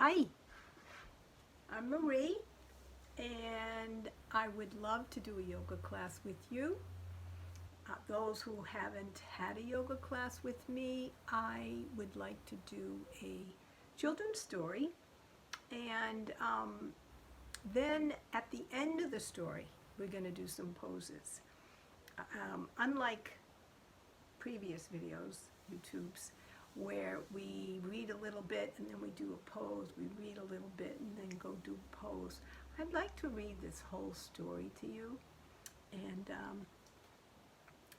Hi, I'm Marie, and I would love to do a yoga class with you. Those who haven't had a yoga class with me, I would like to do a children's story, and then at the end of the story, we're going to do some poses. Unlike previous videos, YouTube's, where we read a little bit and then we do a pose, we read a little bit and then go do a pose. I'd like to read this whole story to you, and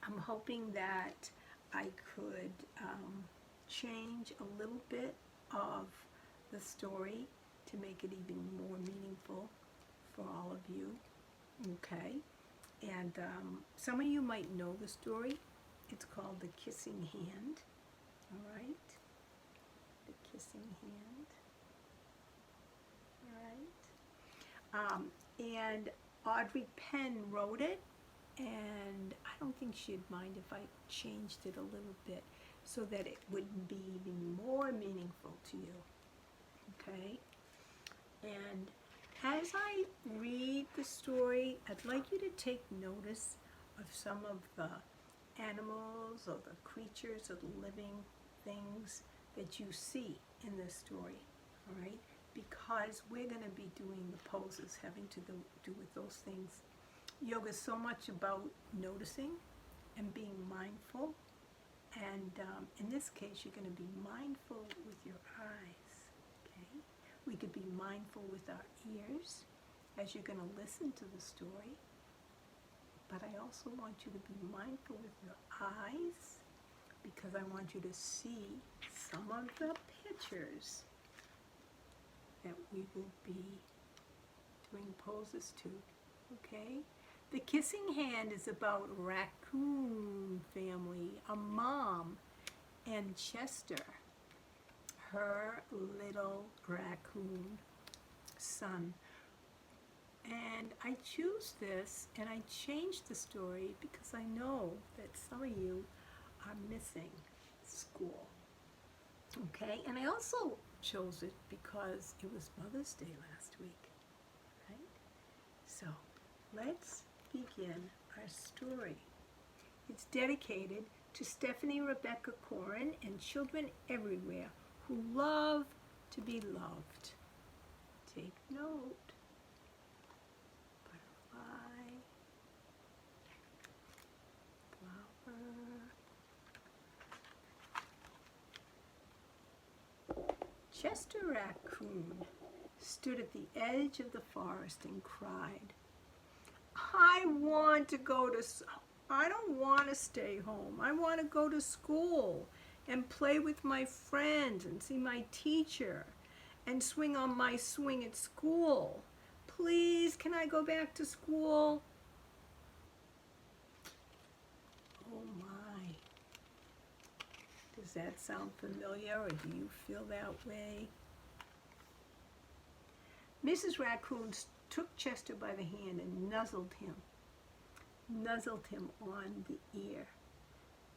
I'm hoping that I could change a little bit of the story to make it even more meaningful for all of you, okay? And some of you might know the story. It's called The Kissing Hand. All right, The Kissing Hand. All right. And Audrey Penn wrote it, and I don't think she'd mind if I changed it a little bit so that it would be even more meaningful to you. Okay? And as I read the story, I'd like you to take notice of some of the animals or the creatures or the living things that you see in this story, all right? Because we're going to be doing the poses having to do with those things. Yoga is so much about noticing and being mindful, and in this case, you're going to be mindful with your eyes, okay? We could be mindful with our ears as you're going to listen to the story. But I also want you to be mindful with your eyes, because I want you to see some of the pictures that we will be doing poses to, okay? The Kissing Hand is about a raccoon family, a mom, and Chester, her little raccoon son. And I choose this and I changed the story because I know that some of you are missing school. Okay, and I also chose it because it was Mother's Day last week, right? So let's begin our story. It's dedicated to Stephanie Rebecca Corin and children everywhere who love to be loved. Take note. Chester Raccoon stood at the edge of the forest and cried, I don't want to stay home. I want to go to school and play with my friends and see my teacher and swing on my swing at school. Please, can I go back to school? Oh my. Does that sound familiar, or do you feel that way? Mrs. Raccoon took Chester by the hand and nuzzled him on the ear.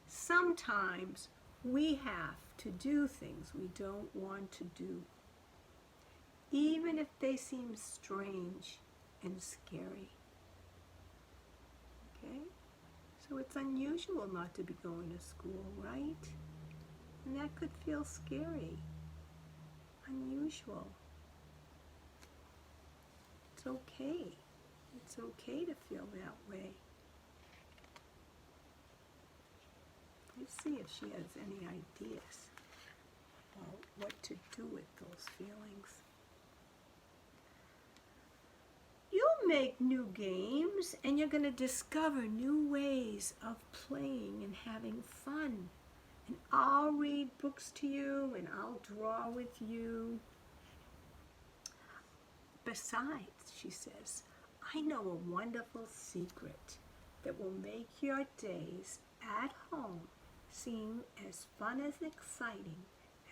Sometimes we have to do things we don't want to do, even if they seem strange and scary. Okay? So it's unusual not to be going to school, right? And that could feel scary, unusual. It's okay. It's okay to feel that way. Let's see if she has any ideas about what to do with those feelings. You'll make new games, and you're going to discover new ways of playing and having fun. And I'll read books to you, and I'll draw with you. Besides, she says, I know a wonderful secret that will make your days at home seem as fun and exciting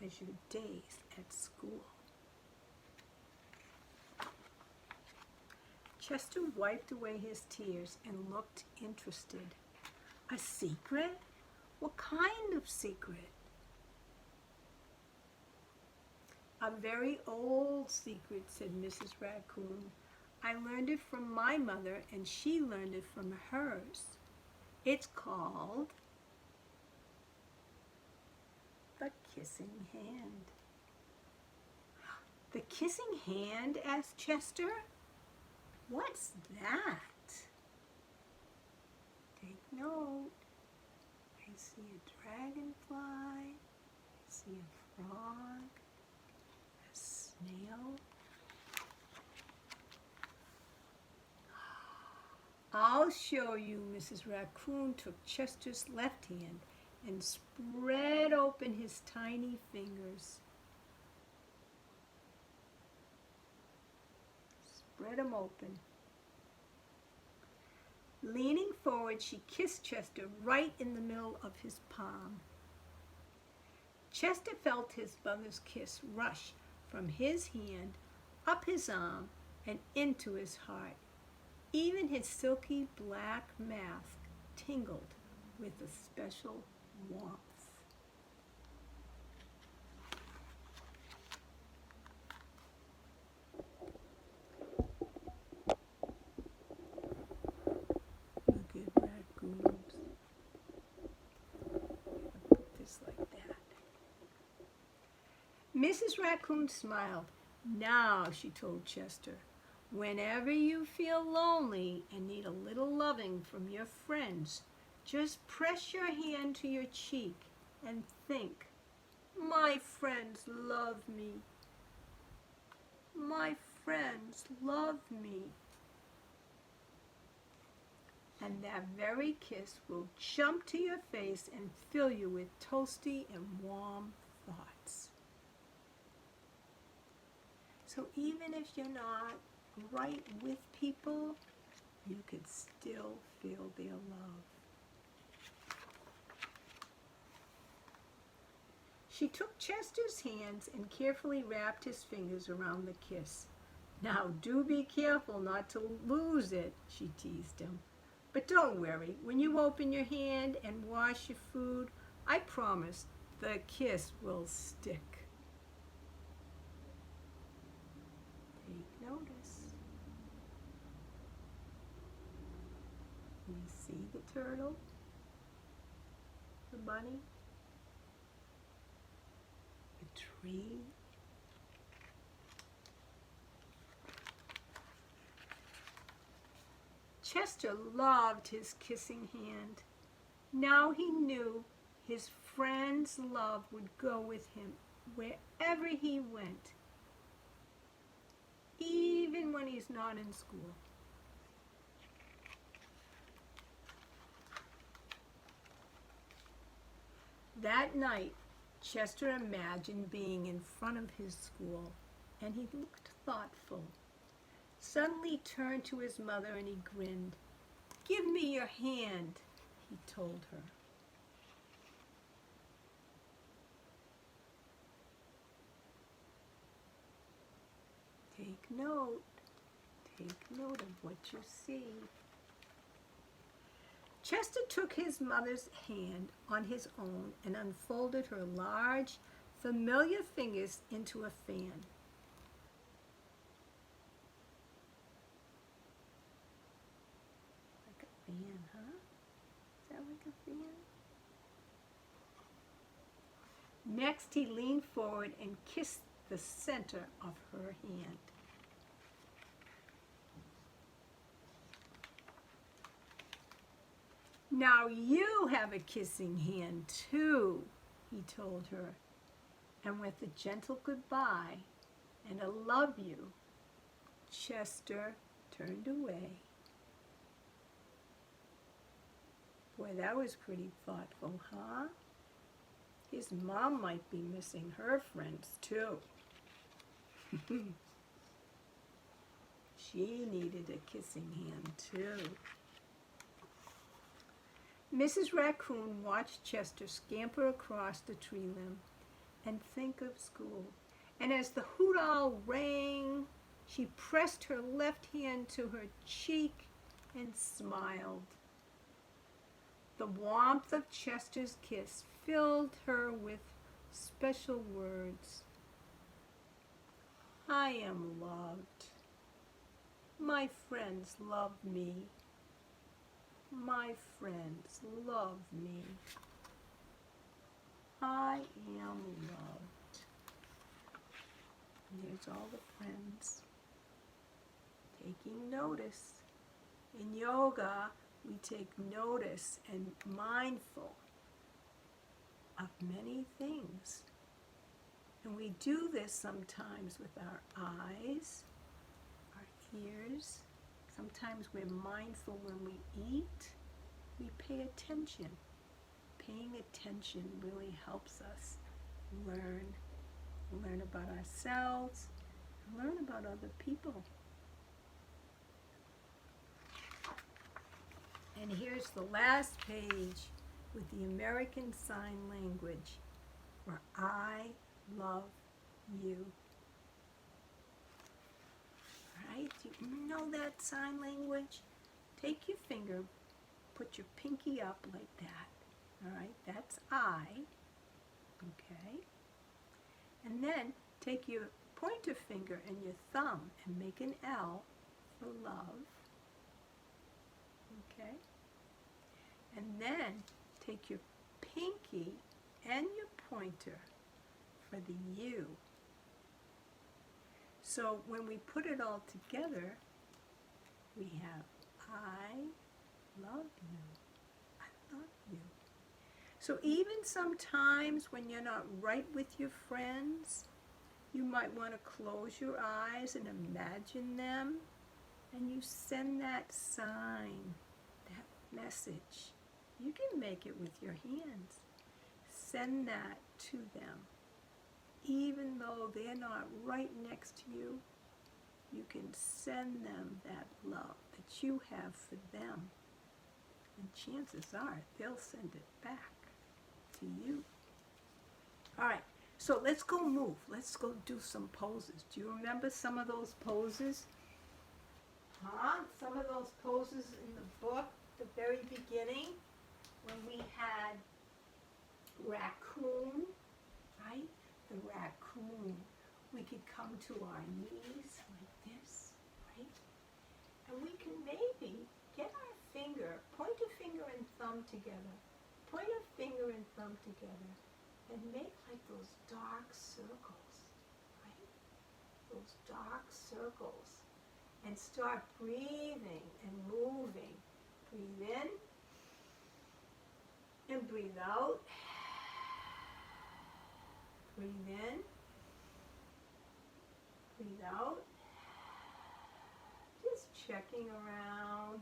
as your days at school. Chester wiped away his tears and looked interested. A secret? What kind of secret? A very old secret, said Mrs. Raccoon. I learned it from my mother, and she learned it from hers. It's called the kissing hand. The kissing hand? Asked Chester. What's that? Take note. I see a dragonfly. I see a frog. A snail. I'll show you. Mrs. Raccoon took Chester's left hand and spread open his tiny fingers. Spread them open. Leaning forward, she kissed Chester right in the middle of his palm. Chester felt his mother's kiss rush from his hand, up his arm, and into his heart. Even his silky black mask tingled with a special warmth. Look at raccoons. Put this like that. Mrs. Raccoon smiled. Now, she told Chester, whenever you feel lonely and need a little loving from your friends, just press your hand to your cheek and think, my friends love me. My friends love me. And that very kiss will jump to your face and fill you with toasty and warm thoughts. So even if you're not right with people, you could still feel their love. She took Chester's hands and carefully wrapped his fingers around the kiss. Now do be careful not to lose it, she teased him. But don't worry, when you open your hand and wash your food, I promise the kiss will stick. Take notice. You see the turtle, the bunny, the tree, Chester loved his kissing hand. Now he knew his friend's love would go with him wherever he went, even when he's not in school. That night, Chester imagined being in front of his school, and he looked thoughtful. Suddenly he turned to his mother and he grinned. "Give me your hand," he told her. Take note of what you see. Chester took his mother's hand on his own and unfolded her large, familiar fingers into a fan. Like a fan, huh? Is that like a fan? Next, he leaned forward and kissed the center of her hand. "Now you have a kissing hand too," he told her. And with a gentle goodbye and a love you, Chester turned away. Boy, that was pretty thoughtful, huh? His mom might be missing her friends too. She needed a kissing hand too. Mrs. Raccoon watched Chester scamper across the tree limb and think of school. And as the hoot owl rang, she pressed her left hand to her cheek and smiled. The warmth of Chester's kiss filled her with special words. I am loved. My friends love me. My friends love me. I am loved. And here's all the friends taking notice. In yoga, we take notice and mindful of many things. And we do this sometimes with our eyes, our ears. Sometimes we're mindful when we eat. We pay attention. Paying attention really helps us learn about ourselves, and learn about other people. And here's the last page with the American Sign Language, where I love you. Right? Do you know that sign language? Take your finger, put your pinky up like that. All right? That's I. Okay? And then take your pointer finger and your thumb and make an L for love. Okay? And then take your pinky and your pointer for the U. So when we put it all together, we have I love you. I love you. So even sometimes when you're not right with your friends, you might want to close your eyes and imagine them, and you send that sign, that message. You can make it with your hands. Send that to them. Even though they're not right next to you, you can send them that love that you have for them. And chances are they'll send it back to you. All right, so let's go move. Let's go do some poses. Do you remember some of those poses? Some of those poses in the book, the very beginning, when we had raccoon, right? The raccoon. We could come to our knees like this, right? And we can maybe get our finger, pointer finger and thumb together, pointer finger and thumb together, and make like those dark circles, right? Those dark circles. And start breathing and moving. Breathe in and breathe out. Breathe in. Breathe out. Just checking around.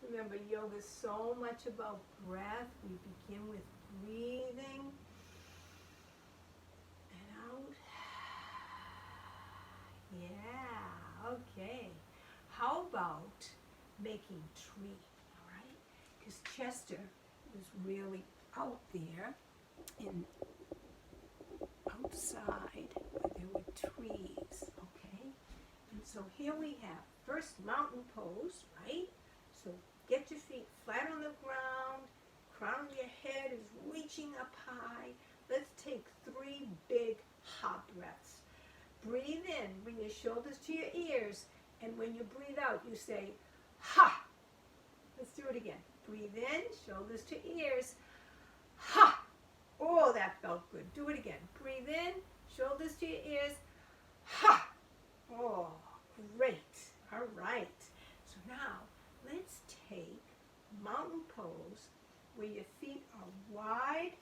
Remember, yoga is so much about breath. We begin with breathing and out. Yeah, okay. How about making tree, all right? Because Chester was really out there in outside where there were trees, okay? And so here we have first mountain pose, right? So get your feet flat on the ground, crown of your head is reaching up high. Let's take 3 big hot breaths. Breathe in, bring your shoulders to your ears, and when you breathe out, you say, ha! Let's do it again. Breathe in, shoulders to ears, ha! Oh, that felt good. Do it again. Breathe in, shoulders to your ears, ha! Oh, great. All right. So now, let's take mountain pose where your feet are wide,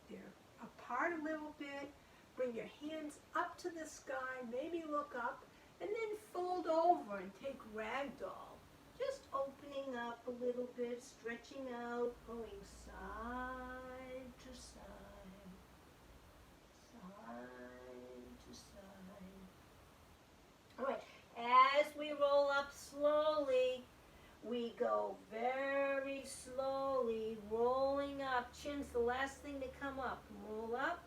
they're apart a little bit. Bring your hands up to the sky, maybe look up, and then fold over and take ragdoll. Just opening up a little bit, stretching out, going side to side, side to side. All right, as we roll up slowly, we go very slowly, rolling up. Chin's the last thing to come up. Roll up.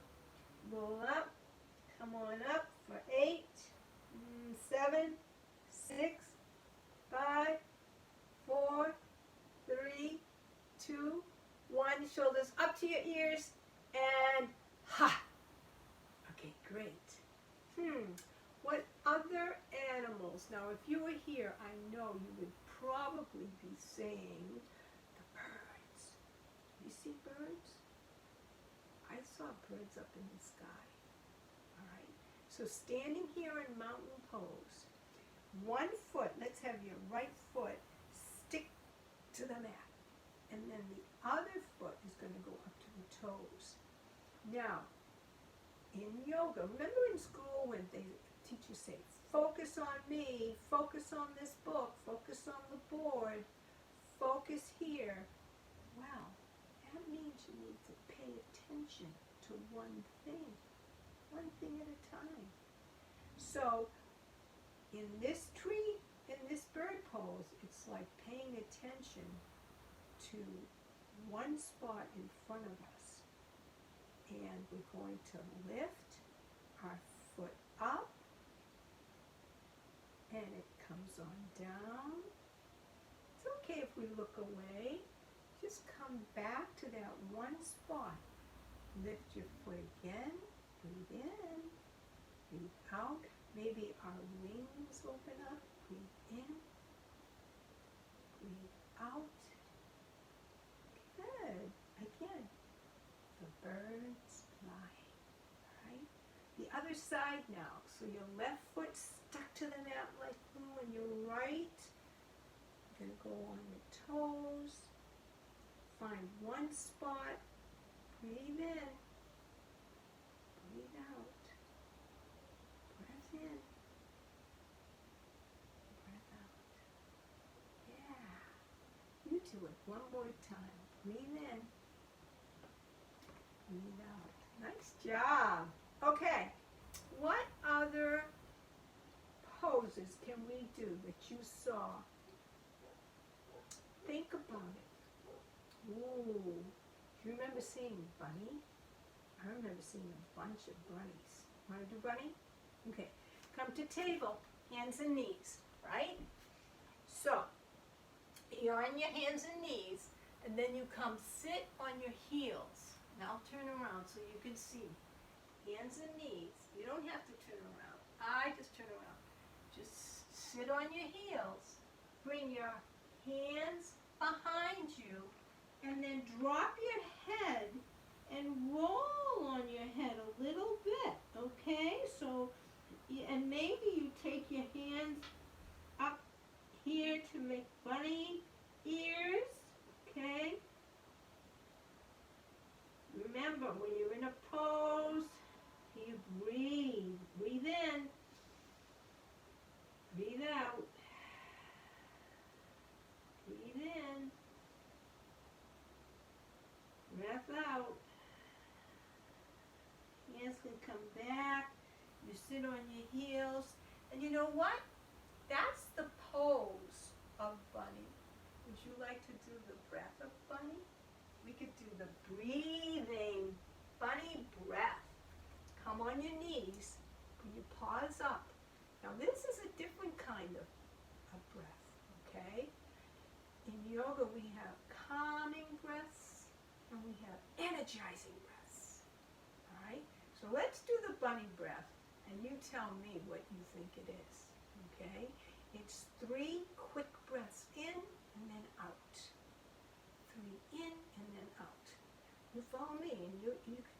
Roll up, come on up for 8, 7, 6, 5, 4, 3, 2, 1. Shoulders up to your ears, and ha! Okay, great. What other animals? Now, if you were here, I know you would probably be saying the birds. You see birds? I saw birds up in the sky. All right. So standing here in mountain pose, one foot, let's have your right foot stick to the mat. And then the other foot is going to go up to the toes. Now, in yoga, remember in school when the teachers say, focus on me, focus on this book, focus on the board, focus here. Well, that means you need to pay attention to one thing at a time. So, in this tree, in this bird pose, it's like paying attention to one spot in front of us. And we're going to lift our foot up, and it comes on down. It's okay if we look away. Just come back to that one spot. Lift your foot again, breathe in, breathe out. Maybe our wings open up, breathe in, breathe out. Good. Again, the birds fly. All right? The other side now. So your left foot stuck to the mat like glue, and your right, you're going to go on your toes. Find one spot. Breathe in. Breathe out. Breath in. Breath out. Yeah. You do it one more time. Breathe in. Breathe out. Nice job. Okay. What other poses can we do that you saw? Think about it. Ooh. Do you remember seeing bunny? I remember seeing a bunch of bunnies. Want to do bunny? Okay. Come to table. Hands and knees. Right? So, you're on your hands and knees. And then you come sit on your heels. Now turn around so you can see. Hands and knees. You don't have to turn around. I just turn around. Just sit on your heels. Bring your hands behind you. And then drop your head and roll on your head a little bit. Okay? So, and maybe you take your hands up here to make bunny ears. Okay? Remember, when you're in a pose, you breathe. Breathe in. Breathe out. Breathe in. Breath out. Hands can come back. You sit on your heels. And you know what? That's the pose of bunny. Would you like to do the breath of bunny? We could do the breathing bunny breath. Come on your knees, put your paws up. Now this is a different kind of breath, okay? In yoga we have calming breaths and we have energizing breaths, all right? So let's do the bunny breath and you tell me what you think it is, okay? It's 3 quick breaths in and then out. 3 in and then out. You follow me and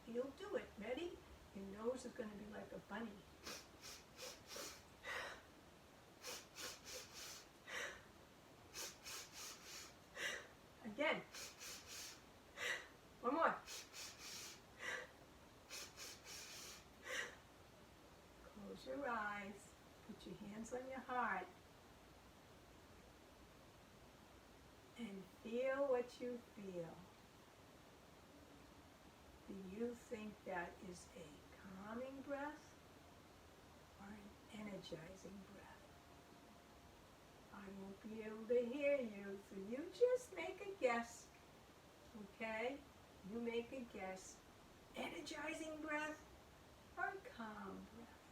you'll do it. Ready? Your nose is going to be like a bunny. Again. One more. Close your eyes. Put your hands on your heart. And feel what you feel. Do you think that is a calming breath or an energizing breath? I won't be able to hear you, so you just make a guess, okay? You make a guess. Energizing breath or calm breath?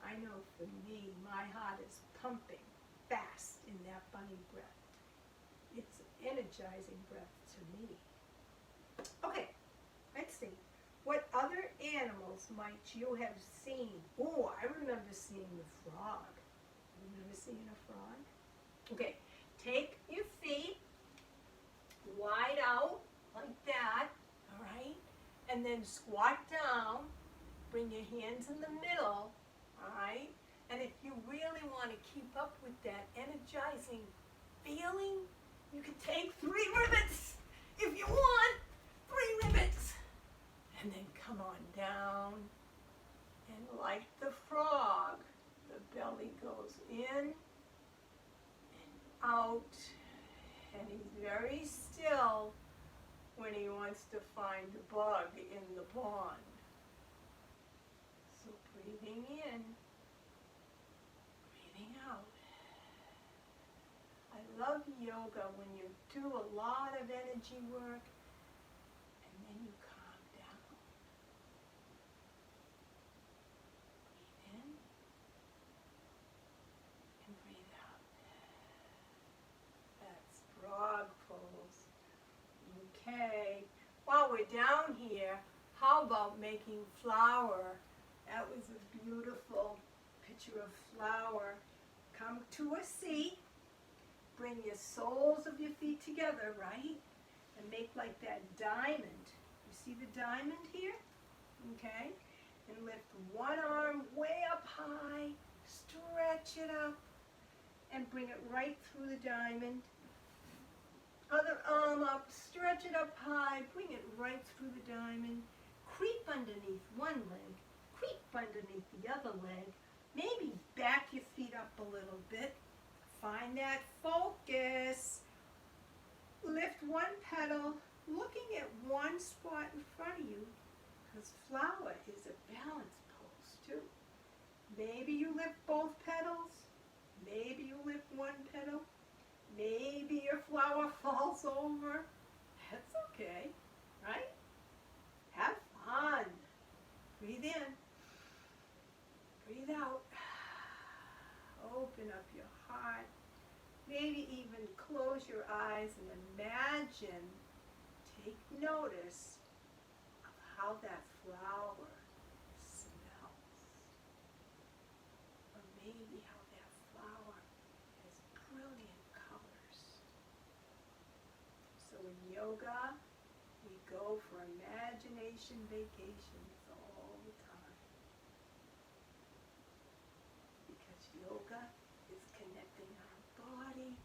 I know for me, my heart is pumping fast in that bunny breath. It's an energizing breath to me. Okay, let's see. What other animals might you have seen? Oh, I remember seeing the frog. Remember seeing a frog? Okay, take your feet wide out like that, all right? And then squat down, bring your hands in the middle, all right? And if you really want to keep up with that energizing feeling, you can take 3 ribbons if you want. 3 ribbons. And then come on down. And like the frog, the belly goes in and out. And he's very still when he wants to find a bug in the pond. So breathing in, breathing out. I love yoga when you do a lot of energy work and then you calm down. Breathe in and breathe out. That's frog pose. Okay, while we're down here, how about making flower? That was a beautiful picture of flower. Come to a seat. Bring your soles of your feet together, right? And make like that diamond. You see the diamond here? Okay? And lift one arm way up high. Stretch it up. And bring it right through the diamond. Other arm up. Stretch it up high. Bring it right through the diamond. Creep underneath one leg. Creep underneath the other leg. Maybe back your feet up a little bit. Find that focus. Lift one petal, looking at one spot in front of you, because flower is a balance pose too. Maybe you lift both petals. Maybe you lift one petal. Maybe your flower falls over. That's okay, right? Have fun. Breathe in. Breathe out. Open up your heart. Maybe even close your eyes and imagine, take notice of how that flower smells. Or maybe how that flower has brilliant colors. So in yoga, we go for imagination vacations all the time. Because yoga is connecting our body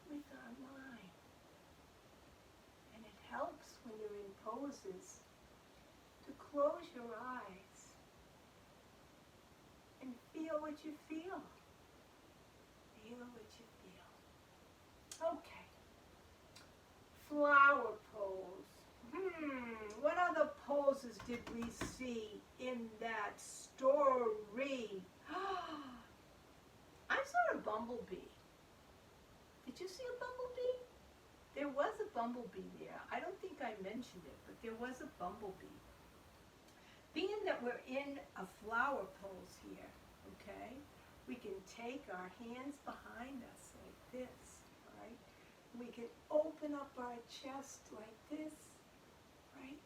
with our mind. And it helps when you're in poses to close your eyes and feel what you feel. Feel what you feel. Okay. Flower pose. What other poses did we see in that story? I saw a bumblebee. Did you see a bumblebee? There was a bumblebee there. I don't think I mentioned it, but there was a bumblebee. Being that we're in a flower pose here, okay, we can take our hands behind us like this, right? We can open up our chest like this, right?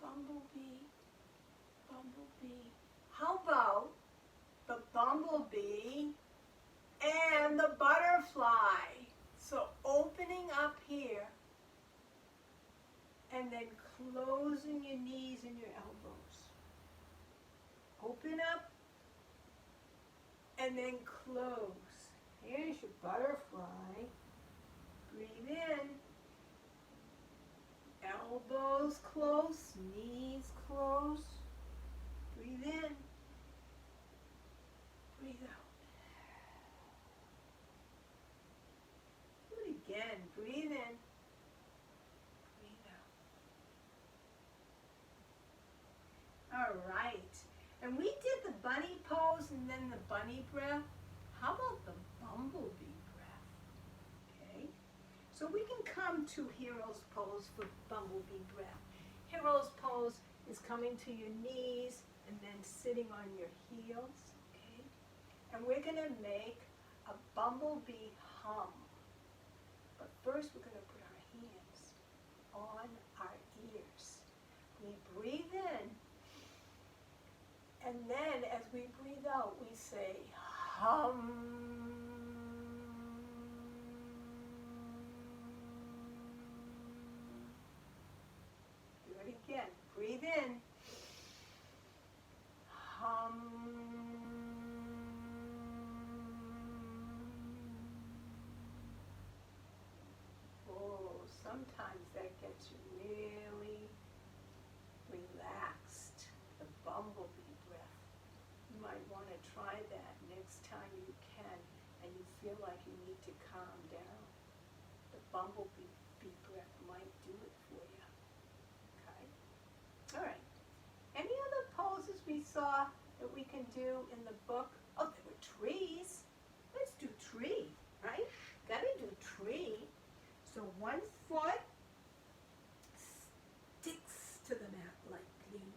Bumblebee, bumblebee. How about the bumblebee and the butterfly? So opening up here and then closing your knees and your elbows. Open up and then close. Here's your butterfly. Breathe in. Elbows close, knees close. Breathe in. Breathe out. Do it again. Breathe in. Breathe out. All right. And we did the bunny pose and then the bunny breath. How about the bumblebee breath? Okay. So we can come to hero's pose for bumblebee breath. Hero's pose is coming to your knees and then sitting on your heels. Okay. And we're going to make a bumblebee hum. But first we're going to put our hands on our ears. We breathe in And then as we breathe out, we say hum. Do it again. Breathe in. Hum. Oh, sometimes that gets you really relaxed. The bumblebee breath. You might want to try that next time you can and you feel like you need to calm down. The bumblebee breath might do it for you. Okay? All right. Any other poses we saw that we can do in the book? Oh, there were trees. Let's do tree, right? Gotta do tree. So one foot sticks to the mat like glue.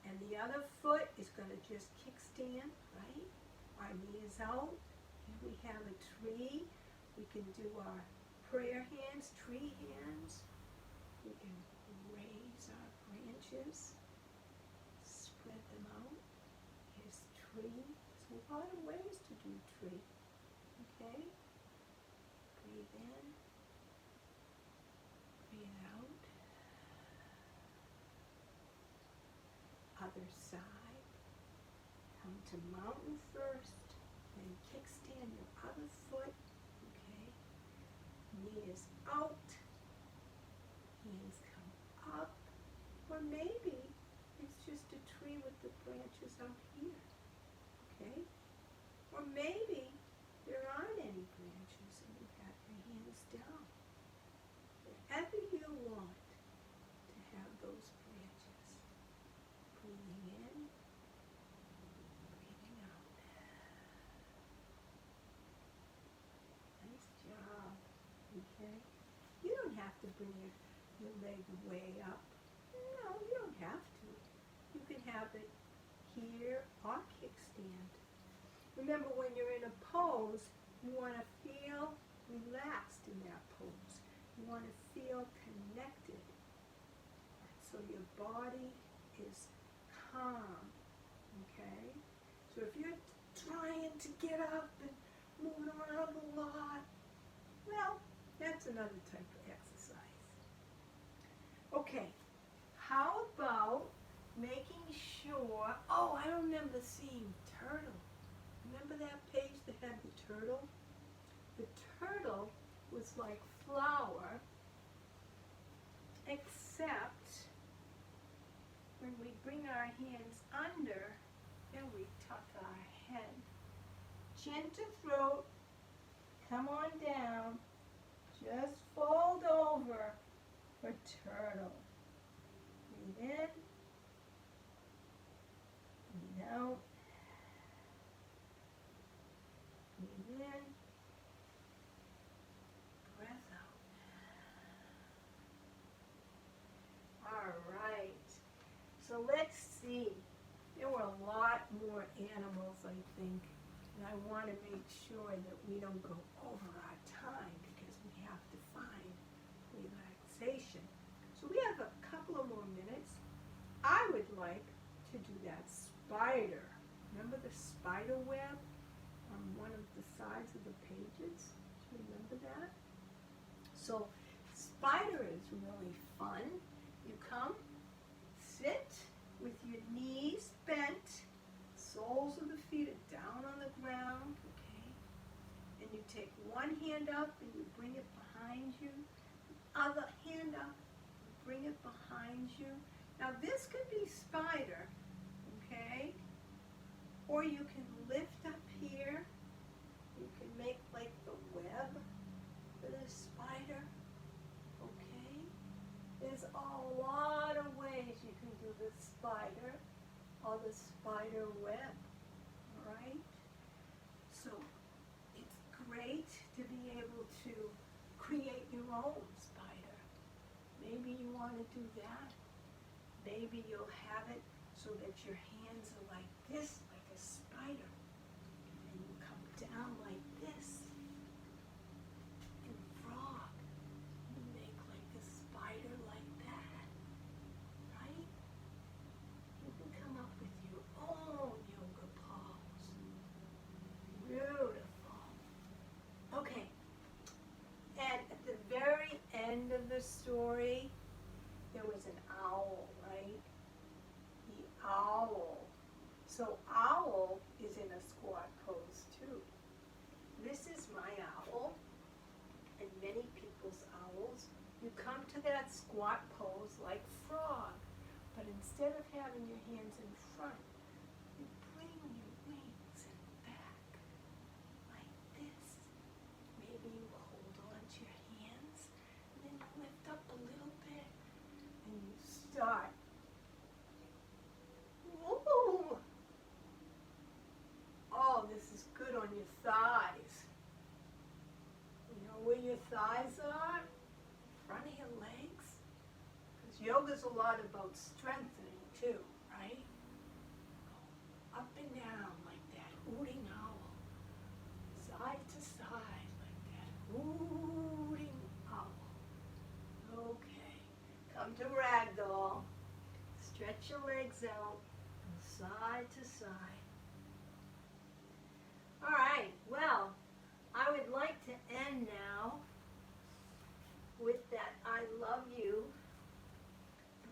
And the other foot is going to just kickstand, right? Our knee is out. Here we have a tree. We can do our prayer hands, tree hands. We can raise our branches, spread them out. Here's tree. There's a lot of ways to do tree. Okay? Breathe in. Breathe out. Other side. Come to mountain first, then kickstand your other foot. Okay. Knee is out. Hands come up. Or maybe it's just a tree with the branches out here. Okay. Or maybe there aren't any branches and you have your hands down. Wherever you want to have those branches. Breathing in, breathing out. Nice job. Okay? You don't have to bring your leg way up. No, you don't have to. You can have it here or kickstand. Remember, when you're in a pose, you want to feel relaxed in that pose. You want to feel connected. So your body is calm, okay? So if you're trying to get up and moving around a lot, well, that's another type of exercise. Okay, how about making sure, oh, I remember seeing turtle. Remember that page that had the turtle? The turtle was like flour, except when we bring our hands under and we tuck our head. Chin to throat, come on down, just fold over for turtle. Breathe in, breathe out, breathe in, breath out. All right, so let's see. There were a lot more animals, I think, and I want to make sure that we don't go over our time because we have to find relaxation. So we have a couple of more minutes. I would like to do that spider. Remember the spider web on one of the sides of the pages? Do you remember that? So spider is really fun. You come, sit with your knees bent, soles of the feet are down on the ground, okay? And you take one hand up and you bring it behind you. Other hand up, bring it behind you. Now this could be spider, okay? Or you can lift up here. You can make like the web for the spider, okay? There's a lot of ways you can do the spider or the spider web, all right? So it's great to be able to create your own spider. Maybe you want to do that. Maybe you'll have it so that your hands are like this, like a spider. And you come down like this. And frog. You make like a spider like that. Right? You can come up with your own So owl is in a squat pose too. This is my owl, and many people's owls. You come to that squat pose like frog, but instead of having your hands in front, you bring your wings in back, like this. Maybe you hold on to your hands, and then you lift up a little bit, and you start. Woo! Oh, this is good on your thighs. You know where your thighs are? Front of your legs. Because yoga's a lot about strengthening too, right? Go up and down like that, hooting owl. Side to side like that, hooting owl. Okay, come to ragdoll. Stretch your legs out, side to side. All right, well, I would like to end now with that I love you.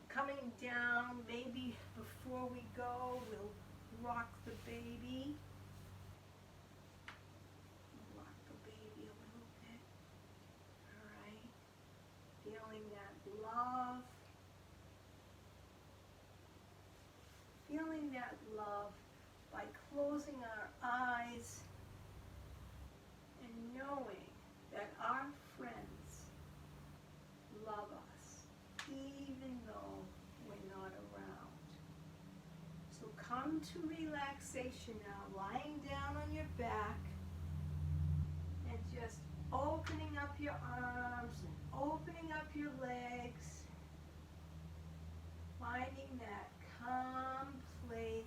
Coming down, maybe before we go, we'll rock the baby. Rock the baby a little bit. All right, feeling that love. Feeling that love by closing our eyes and knowing that our friends love us, even though we're not around. So come to relaxation now, lying down on your back and just opening up your arms and opening up your legs, finding that calm place.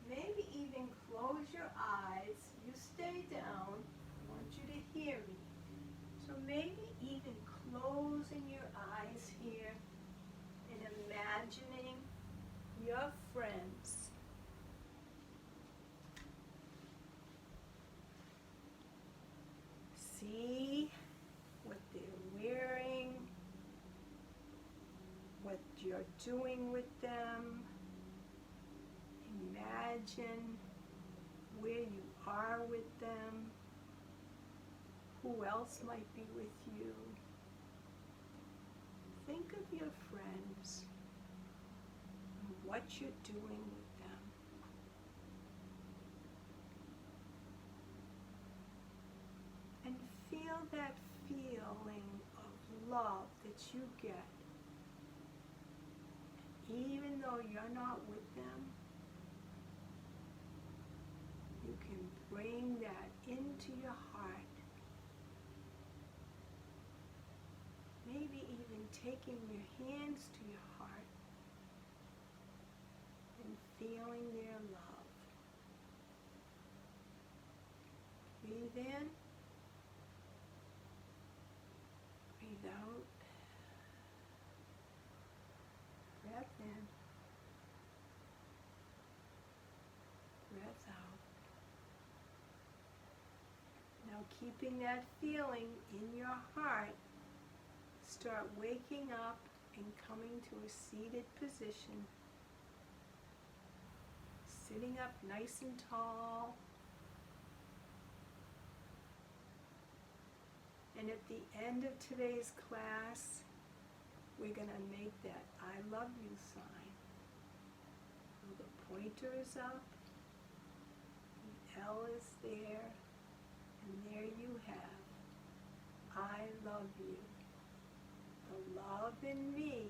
Maybe even close your eyes. You stay down. I want you to hear me. So maybe even closing your eyes here and imagining your friends. See what they're wearing, what you're doing with them. Imagine where you are with them, who else might be with you. Think of your friends and what you're doing with them. And feel that feeling of love that you get. Even though you're not with them, you can bring that into your heart. Maybe even taking your hands to your heart and feeling their love. Breathe in. Breathe out. Breath in. Breath out. Now keeping that feeling in your heart, start waking up and coming to a seated position. Sitting up nice and tall. And at the end of today's class, we're going to make that I love you sign. So the pointer is up, the L is there, and there you have, I love you. The love in me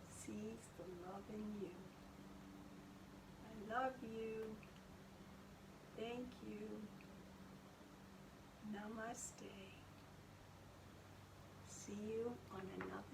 sees the love in you. I love you. Thank you. Namaste. See you on another